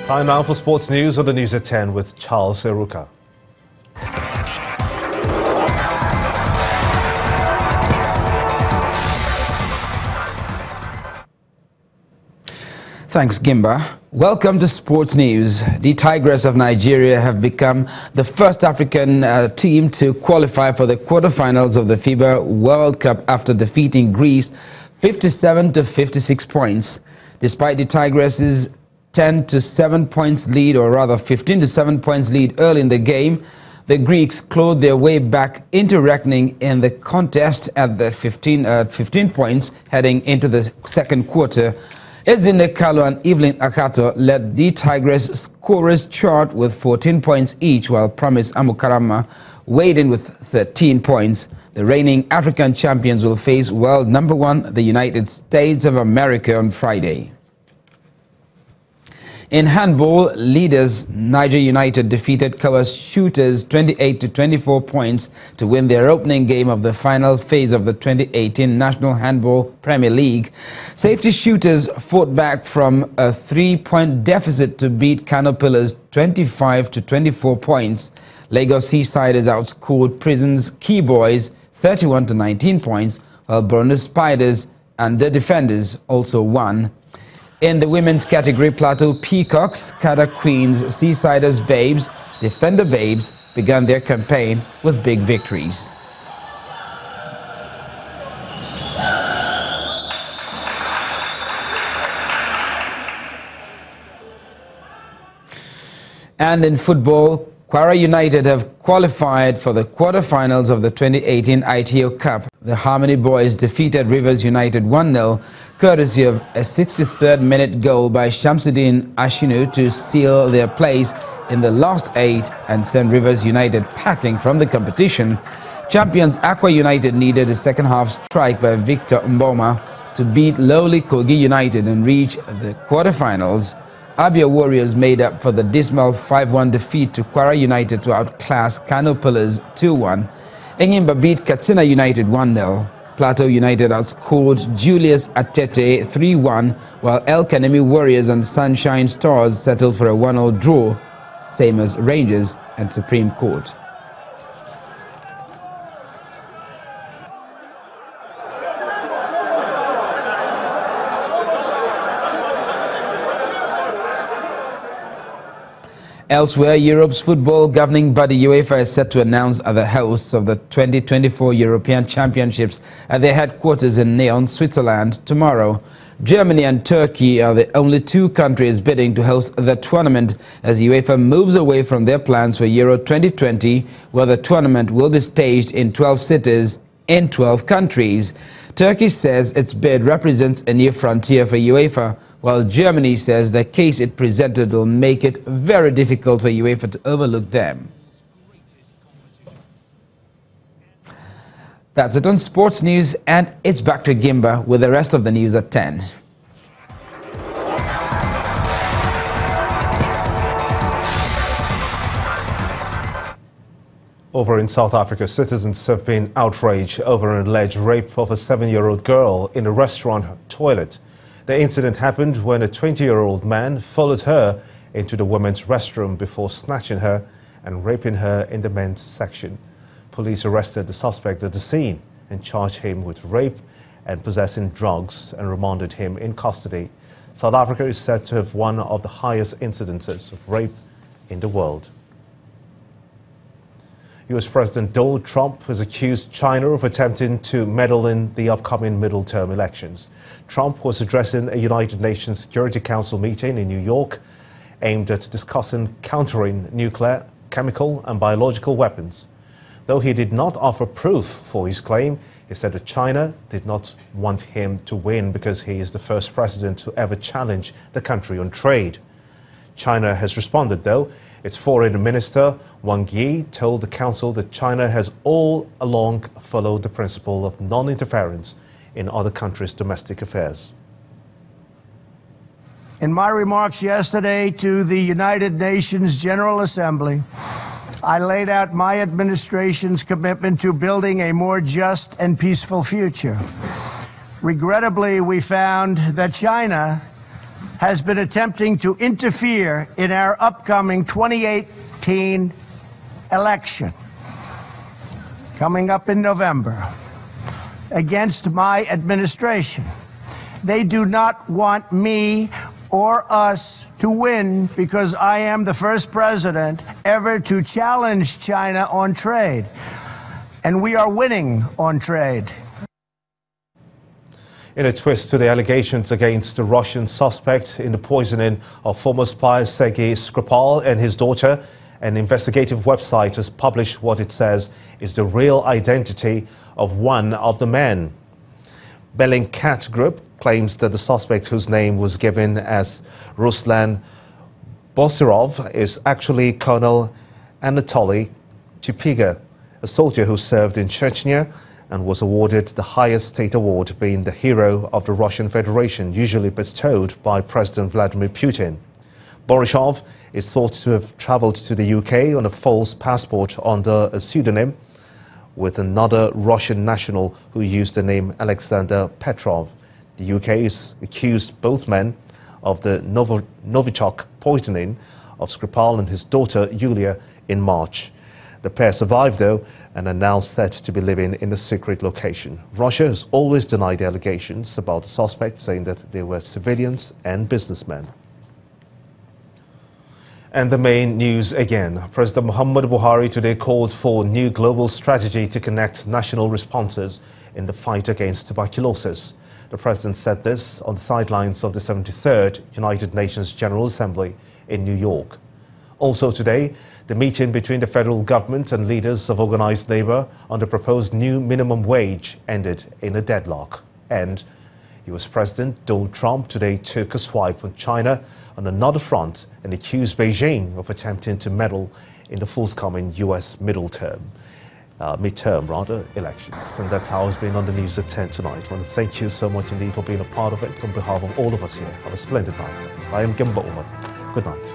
Time now for sports news on the News at 10 with Charles Eruka. Thanks, Gimba. Welcome to Sports News. The Tigers of Nigeria have become the first African team to qualify for the quarterfinals of the FIBA World Cup after defeating Greece 57 to 56 points. Despite the Tigers' 10 to 7 points lead, or rather 15 to 7 points lead early in the game, the Greeks clawed their way back into reckoning in the contest at the 15 points heading into the second quarter. Ezine Kalu and Evelyn Akato led the Tigers scorers chart with 14 points each, while Promise Amukarama weighed in with 13 points. The reigning African champions will face world number 1, the United States of America, on Friday. In handball, leaders Niger United defeated Kawas Shooters 28 to 24 points to win their opening game of the final phase of the 2018 National Handball Premier League. Safety Shooters fought back from a 3-point deficit to beat Kano Pillars 25 to 24 points. Lagos Seasiders outscored Prison's Key Boys 31 to 19 points, while Borno Spiders and the Defenders also won. In the women's category, Plateau Peacocks, Kada Queens, Seasiders Babes, Defender Babes began their campaign with big victories. And in football, Kwara United have qualified for the quarterfinals of the 2018 ITO Cup. The Harmony Boys defeated Rivers United 1-0, courtesy of a 63rd minute goal by Shamsuddin Ashinu to seal their place in the last 8 and send Rivers United packing from the competition. Champions Aqua United needed a second half strike by Victor Mboma to beat lowly Kogi United and reach the quarterfinals. Abia Warriors made up for the dismal 5-1 defeat to Kwara United to outclass Kano Pillars 2-1. Enyimba beat Katsina United 1-0. Plateau United outscored Julius Atete 3-1, while El Kanemi Warriors and Sunshine Stars settled for a 1-0 draw, same as Rangers and Supreme Court. Elsewhere, Europe's football governing body UEFA is set to announce the hosts of the 2024 European Championships at their headquarters in Nyon, Switzerland, tomorrow. Germany and Turkey are the only two countries bidding to host the tournament as UEFA moves away from their plans for Euro 2020, where the tournament will be staged in 12 cities in 12 countries. Turkey says its bid represents a new frontier for UEFA, while Germany says the case it presented will make it very difficult for UEFA to overlook them. That's it on Sports News, and it's back to Gimba with the rest of the news at 10. Over in South Africa, citizens have been outraged over an alleged rape of a 7-year-old girl in a restaurant toilet. The incident happened when a 20-year-old man followed her into the women's restroom before snatching her and raping her in the men's section. Police arrested the suspect at the scene and charged him with rape and possessing drugs and remanded him in custody. South Africa is said to have one of the highest incidences of rape in the world. US President Donald Trump has accused China of attempting to meddle in the upcoming middle-term elections. Trump was addressing a United Nations Security Council meeting in New York aimed at discussing countering nuclear, chemical and biological weapons. Though he did not offer proof for his claim, he said that China did not want him to win because he is the first president to ever challenge the country on trade. China has responded, though. Its foreign minister, Wang Yi, told the council that China has all along followed the principle of non-interference in other countries' domestic affairs. In my remarks yesterday to the United Nations General Assembly, I laid out my administration's commitment to building a more just and peaceful future. Regrettably, we found that China has been attempting to interfere in our upcoming 2018 election, coming up in November, against my administration. They do not want me or us to win because I am the first president ever to challenge China on trade. And we are winning on trade. In a twist to the allegations against the Russian suspect in the poisoning of former spy Sergei Skripal and his daughter, an investigative website has published what it says is the real identity of one of the men. Bellingcat Group claims that the suspect, whose name was given as Ruslan Bosirov, is actually Colonel Anatoly Chupiga, a soldier who served in Chechnya and was awarded the highest state award, being the Hero of the Russian Federation, usually bestowed by President Vladimir Putin. Borisov is thought to have traveled to the UK on a false passport under a pseudonym with another Russian national who used the name Alexander Petrov. The UK has accused both men of the Novichok poisoning of Skripal and his daughter Yulia in March. The pair survived, though, and are now said to be living in a secret location. Russia has always denied the allegations about the suspects, saying that they were civilians and businessmen. And the main news again. President Muhammadu Buhari today called for new global strategy to connect national responses in the fight against tuberculosis. The president said this on the sidelines of the 73rd United Nations General Assembly in New York. Also today, the meeting between the federal government and leaders of organized labor on the proposed new minimum wage ended in a deadlock. And US President Donald Trump today took a swipe on China on another front and accused Beijing of attempting to meddle in the forthcoming US midterm elections. And that's how it's been on the news at 10 tonight. I want to thank you so much indeed for being a part of it. On behalf of all of us here, have a splendid night. I am Gimba Umar. Good night.